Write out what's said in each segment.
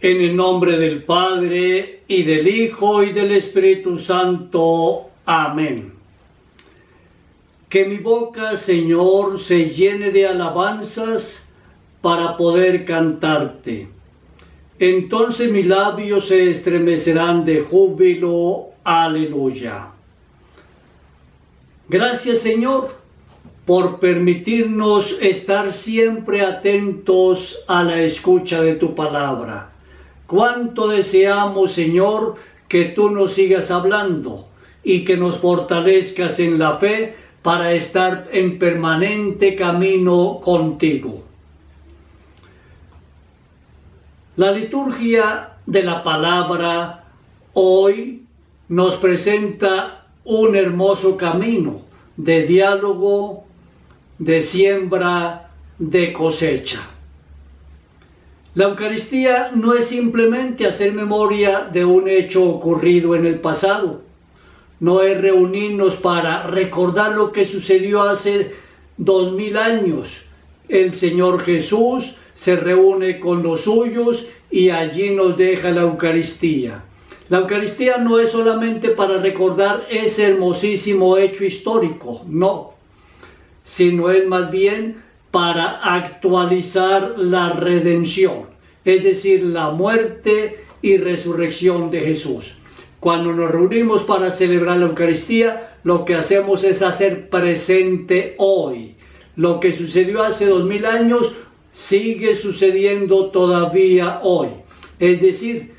En el nombre del Padre, y del Hijo, y del Espíritu Santo. Amén. Que mi boca, Señor, se llene de alabanzas para poder cantarte. Entonces mis labios se estremecerán de júbilo. Aleluya. Gracias, Señor, por permitirnos estar siempre atentos a la escucha de tu palabra. Cuánto deseamos, Señor, que tú nos sigas hablando y que nos fortalezcas en la fe para estar en permanente camino contigo. La liturgia de la palabra hoy nos presenta un hermoso camino de diálogo, de siembra, de cosecha. La Eucaristía no es simplemente hacer memoria de un hecho ocurrido en el pasado. No es reunirnos para recordar lo que sucedió hace 2000 años. El Señor Jesús se reúne con los suyos y allí nos deja la Eucaristía. La Eucaristía no es solamente para recordar ese hermosísimo hecho histórico, no, sino es más bien para actualizar la redención, es decir, la muerte y resurrección de Jesús. Cuando nos reunimos para celebrar la Eucaristía, lo que hacemos es hacer presente hoy. Lo que sucedió hace 2000 años sigue sucediendo todavía hoy. Es decir,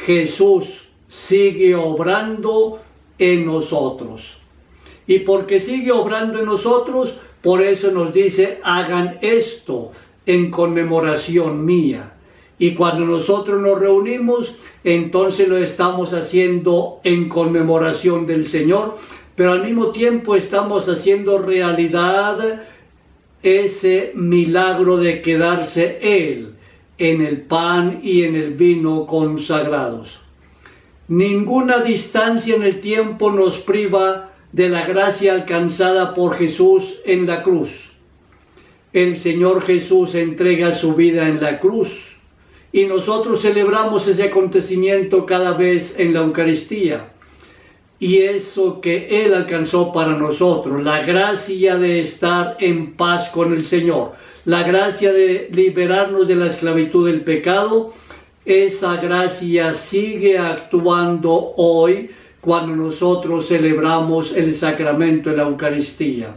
Jesús sigue obrando en nosotros. Y porque sigue obrando en nosotros, por eso nos dice, hagan esto en conmemoración mía. Y cuando nosotros nos reunimos, entonces lo estamos haciendo en conmemoración del Señor, pero al mismo tiempo estamos haciendo realidad ese milagro de quedarse Él en el pan y en el vino consagrados. Ninguna distancia en el tiempo nos priva de la gracia alcanzada por Jesús en la cruz. El Señor Jesús entrega su vida en la cruz y nosotros celebramos ese acontecimiento cada vez en la Eucaristía. Y eso que Él alcanzó para nosotros, la gracia de estar en paz con el Señor, la gracia de liberarnos de la esclavitud del pecado, esa gracia sigue actuando hoy cuando nosotros celebramos el sacramento de la Eucaristía.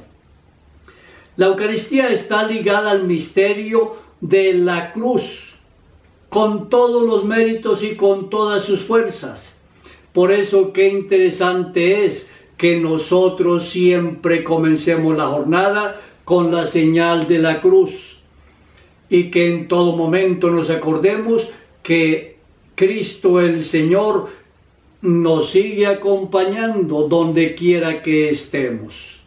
La Eucaristía está ligada al misterio de la cruz, con todos los méritos y con todas sus fuerzas. Por eso qué interesante es que nosotros siempre comencemos la jornada con la señal de la cruz y que en todo momento nos acordemos que Cristo el Señor nos sigue acompañando donde quiera que estemos.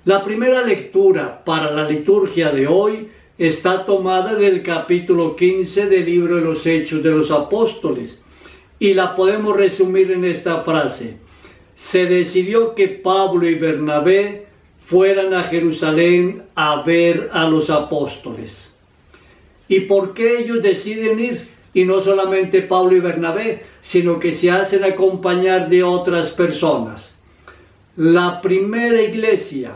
La primera lectura para la liturgia de hoy está tomada del capítulo 15 del libro de los Hechos de los Apóstoles y la podemos resumir en esta frase. Se decidió que Pablo y Bernabé fueran a Jerusalén a ver a los apóstoles. ¿Y por qué ellos deciden ir? Y no solamente Pablo y Bernabé, sino que se hacen acompañar de otras personas. La primera iglesia,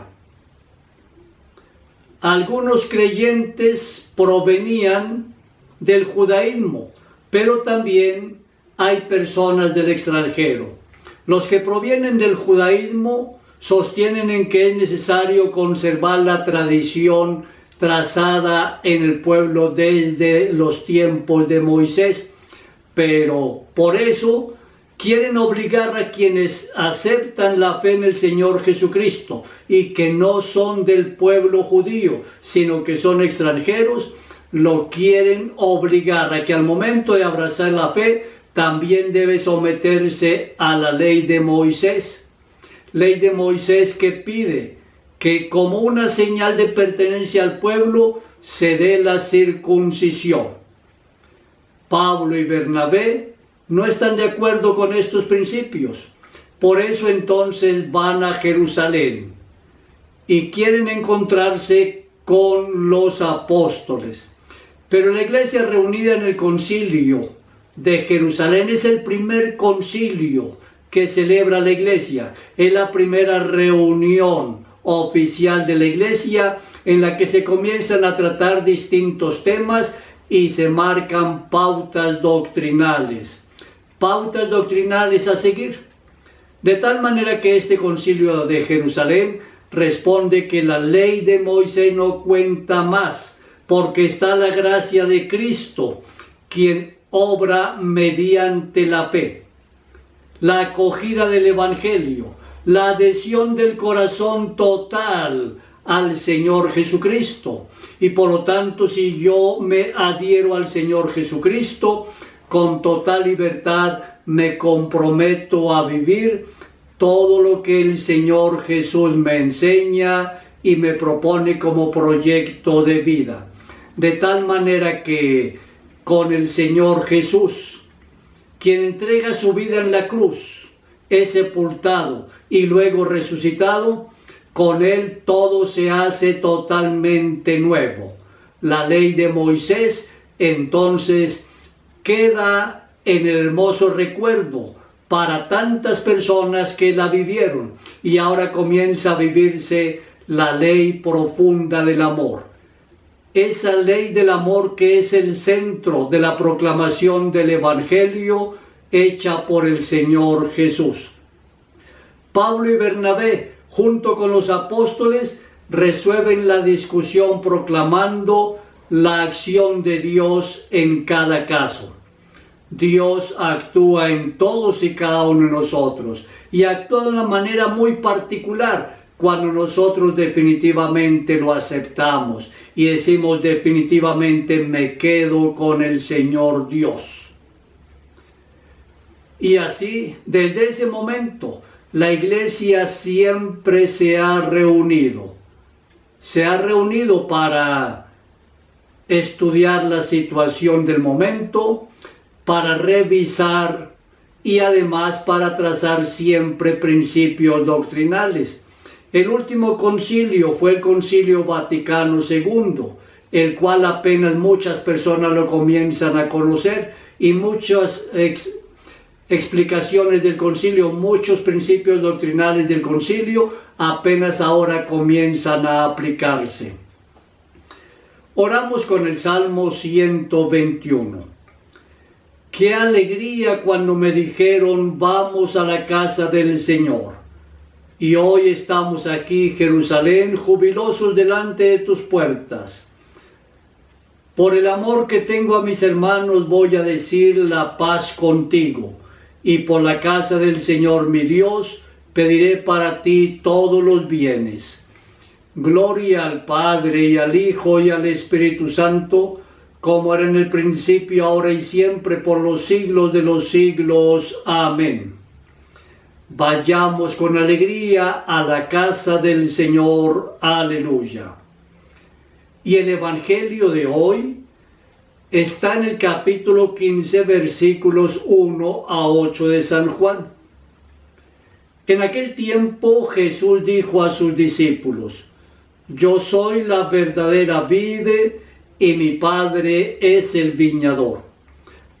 algunos creyentes provenían del judaísmo, pero también hay personas del extranjero. Los que provienen del judaísmo sostienen en que es necesario conservar la tradición trazada en el pueblo desde los tiempos de Moisés, pero por eso quieren obligar a quienes aceptan la fe en el Señor Jesucristo y que no son del pueblo judío, sino que son extranjeros, lo quieren obligar a que al momento de abrazar la fe también debe someterse a la ley de Moisés. Ley de Moisés que pide que como una señal de pertenencia al pueblo se dé la circuncisión. Pablo y Bernabé no están de acuerdo con estos principios. Por eso entonces van a Jerusalén y quieren encontrarse con los apóstoles. Pero la iglesia reunida en el concilio de Jerusalén es el primer concilio que celebra la iglesia. Es la primera reunión oficial de la iglesia en la que se comienzan a tratar distintos temas y se marcan pautas doctrinales a seguir. De tal manera que este concilio de Jerusalén responde que la ley de Moisés no cuenta más, porque está la gracia de Cristo, quien obra mediante la fe. La acogida del Evangelio, la adhesión del corazón total al Señor Jesucristo. Y por lo tanto, si yo me adhiero al Señor Jesucristo, con total libertad me comprometo a vivir todo lo que el Señor Jesús me enseña y me propone como proyecto de vida. De tal manera que con el Señor Jesús, quien entrega su vida en la cruz, es sepultado y luego resucitado, con Él todo se hace totalmente nuevo. La ley de Moisés entonces queda en el hermoso recuerdo para tantas personas que la vivieron, y ahora comienza a vivirse la ley profunda del amor. Esa ley del amor que es el centro de la proclamación del Evangelio hecha por el Señor Jesús. Pablo y Bernabé, junto con los apóstoles, resuelven la discusión proclamando la acción de Dios en cada caso. Dios actúa en todos y cada uno de nosotros, y actúa de una manera muy particular cuando nosotros definitivamente lo aceptamos y decimos definitivamente me quedo con el Señor Dios. Y así, desde ese momento, la iglesia siempre se ha reunido. Se ha reunido para estudiar la situación del momento, para revisar y además para trazar siempre principios doctrinales. El último concilio fue el Concilio Vaticano II, el cual apenas muchas personas lo comienzan a conocer, y muchas explicaciones del concilio, muchos principios doctrinales del concilio apenas ahora comienzan a aplicarse. Oramos con el Salmo 121. Qué alegría cuando me dijeron vamos a la casa del Señor. Y hoy estamos aquí, Jerusalén, jubilosos delante de tus puertas. Por el amor que tengo a mis hermanos voy a decir la paz contigo. Y por la casa del Señor mi Dios pediré para ti todos los bienes. Gloria al Padre y al Hijo y al Espíritu Santo, como era en el principio, ahora y siempre, por los siglos de los siglos. Amén. Vayamos con alegría a la casa del Señor. Aleluya. Y el Evangelio de hoy está en el capítulo 15, versículos 1 a 8 de San Juan. En aquel tiempo Jesús dijo a sus discípulos: Yo soy la verdadera vid y mi Padre es el viñador.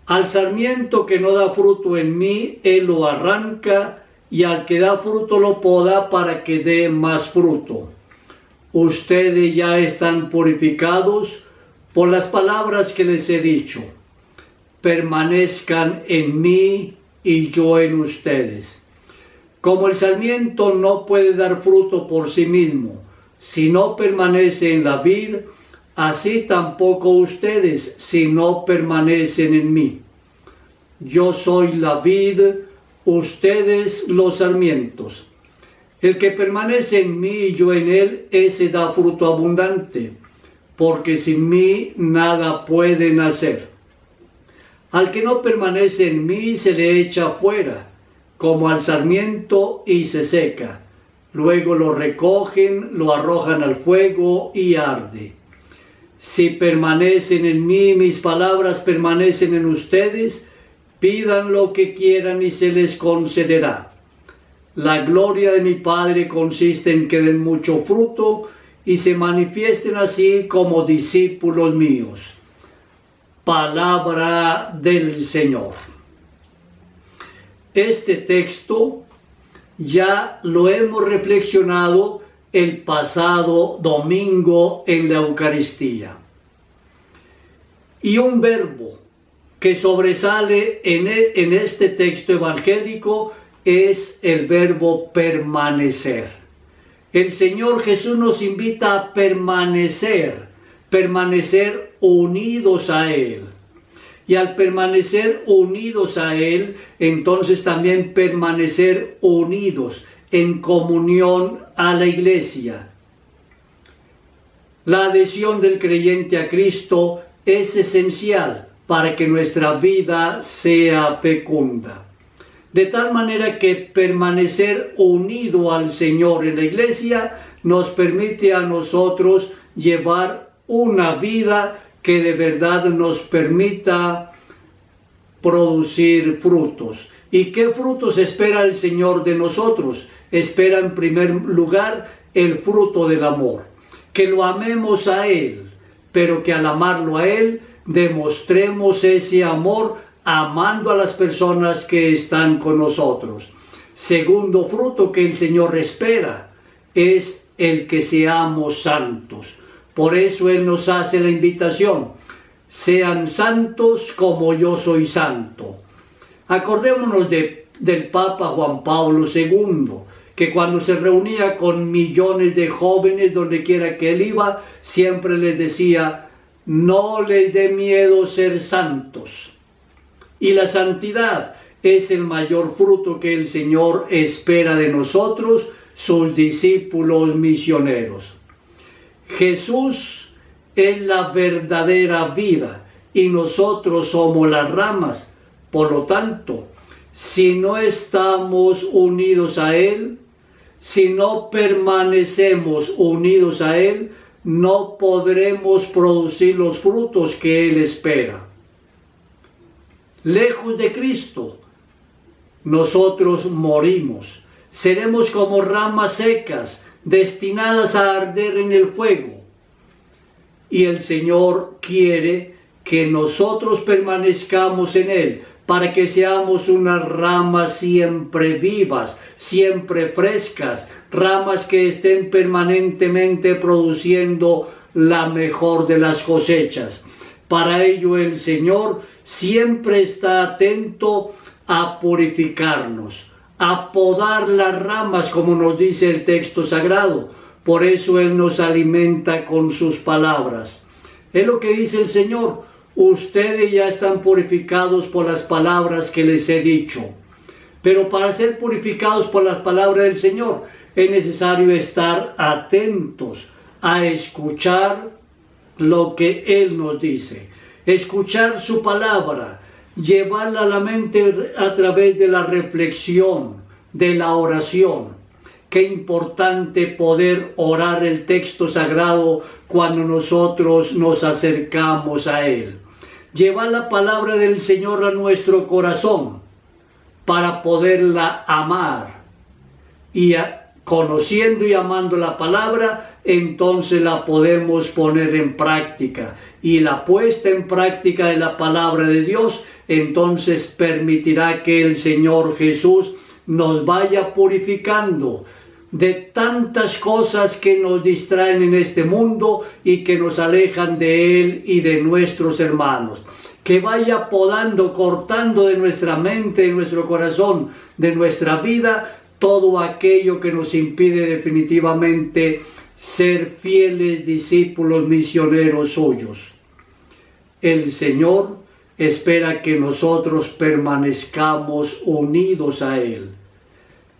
Al sarmiento que no da fruto en mí, Él lo arranca, y al que da fruto lo poda para que dé más fruto. Ustedes ya están purificados por las palabras que les he dicho. Permanezcan en mí y yo en ustedes. Como el sarmiento no puede dar fruto por sí mismo, si no permanece en la vid, así tampoco ustedes, si no permanecen en mí. Yo soy la vid, ustedes los sarmientos. El que permanece en mí y yo en él, ese da fruto abundante, porque sin mí nada pueden hacer. Al que no permanece en mí se le echa fuera, como al sarmiento, y se seca. Luego lo recogen, lo arrojan al fuego y arde. Si permanecen en mí, mis palabras permanecen en ustedes, pidan lo que quieran y se les concederá. La gloria de mi Padre consiste en que den mucho fruto y se manifiesten así como discípulos míos. palabra del Señor. Este texto ya lo hemos reflexionado el pasado domingo en la Eucaristía. Y un verbo que sobresale en este texto evangélico es el verbo permanecer. El Señor Jesús nos invita a permanecer unidos a Él. Y al permanecer unidos a Él, entonces también permanecer unidos en comunión a la Iglesia. La adhesión del creyente a Cristo es esencial para que nuestra vida sea fecunda. De tal manera que permanecer unido al Señor en la Iglesia nos permite a nosotros llevar una vida que de verdad nos permita producir frutos. ¿Y qué frutos espera el Señor de nosotros? Espera en primer lugar el fruto del amor. Que lo amemos a Él, pero que al amarlo a Él demostremos ese amor amando a las personas que están con nosotros. Segundo fruto que el Señor espera es el que seamos santos. Por eso Él nos hace la invitación: sean santos como yo soy santo. Acordémonos del Papa Juan Pablo II, que cuando se reunía con millones de jóvenes donde quiera que Él iba, siempre les decía: no les dé miedo ser santos. Y la santidad es el mayor fruto que el Señor espera de nosotros, sus discípulos misioneros. Jesús es la verdadera vida y nosotros somos las ramas. Por lo tanto, si no estamos unidos a Él, si no permanecemos unidos a Él, no podremos producir los frutos que Él espera. Lejos de Cristo, nosotros morimos. Seremos como ramas secas, destinadas a arder en el fuego. Y el Señor quiere que nosotros permanezcamos en Él, para que seamos unas ramas siempre vivas, siempre frescas, ramas que estén permanentemente produciendo la mejor de las cosechas. Para ello el Señor siempre está atento a purificarnos, a podar las ramas, como nos dice el texto sagrado. Por eso Él nos alimenta con sus palabras. Es lo que dice el Señor: ustedes ya están purificados por las palabras que les he dicho. Pero para ser purificados por las palabras del Señor es necesario estar atentos a escuchar lo que Él nos dice. Escuchar su palabra, llevarla a la mente a través de la reflexión, de la oración. Qué importante poder orar el texto sagrado cuando nosotros nos acercamos a Él. Llevar la palabra del Señor a nuestro corazón para poderla amar. Y conociendo y amando la palabra, entonces la podemos poner en práctica. Y la puesta en práctica de la palabra de Dios, entonces permitirá que el Señor Jesús nos vaya purificando de tantas cosas que nos distraen en este mundo y que nos alejan de Él y de nuestros hermanos. Que vaya podando, cortando de nuestra mente, de nuestro corazón, de nuestra vida, todo aquello que nos impide definitivamente ser fieles discípulos misioneros suyos. El Señor espera que nosotros permanezcamos unidos a Él,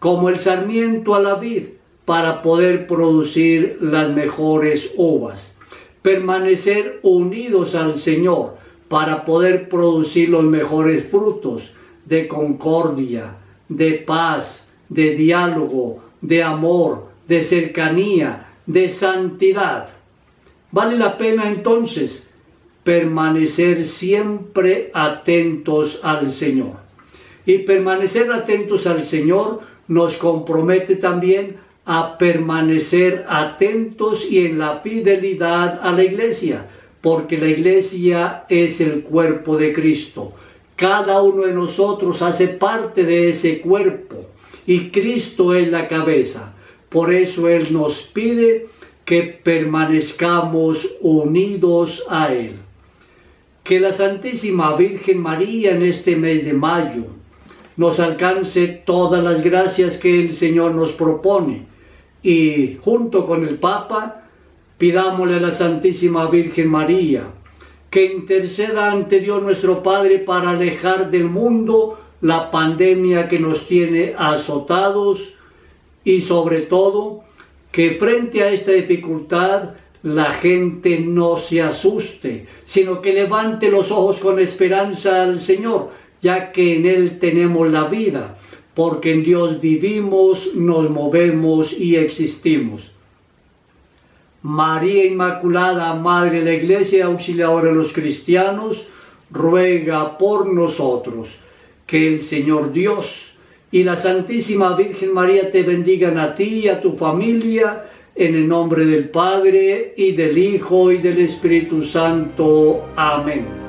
como el sarmiento a la vid, para poder producir las mejores uvas. Permanecer unidos al Señor para poder producir los mejores frutos de concordia, de paz, de diálogo, de amor, de cercanía, de santidad. Vale la pena entonces permanecer siempre atentos al Señor. Y permanecer atentos al Señor nos compromete también a permanecer atentos y en la fidelidad a la Iglesia, porque la iglesia es el cuerpo de Cristo. Cada uno de nosotros hace parte de ese cuerpo y Cristo es la cabeza. Por eso Él nos pide que permanezcamos unidos a Él. Que la Santísima Virgen María en este mes de mayo nos alcance todas las gracias que el Señor nos propone y junto con el Papa pidámosle a la Santísima Virgen María que interceda ante Dios nuestro Padre para alejar del mundo la pandemia que nos tiene azotados y sobre todo que frente a esta dificultad la gente no se asuste, sino que levante los ojos con esperanza al Señor, ya que en Él tenemos la vida, porque en Dios vivimos, nos movemos y existimos. María Inmaculada, Madre de la Iglesia, auxiliadora de los cristianos, ruega por nosotros. Que el Señor Dios y la Santísima Virgen María te bendigan a ti y a tu familia, en el nombre del Padre, y del Hijo, y del Espíritu Santo. Amén.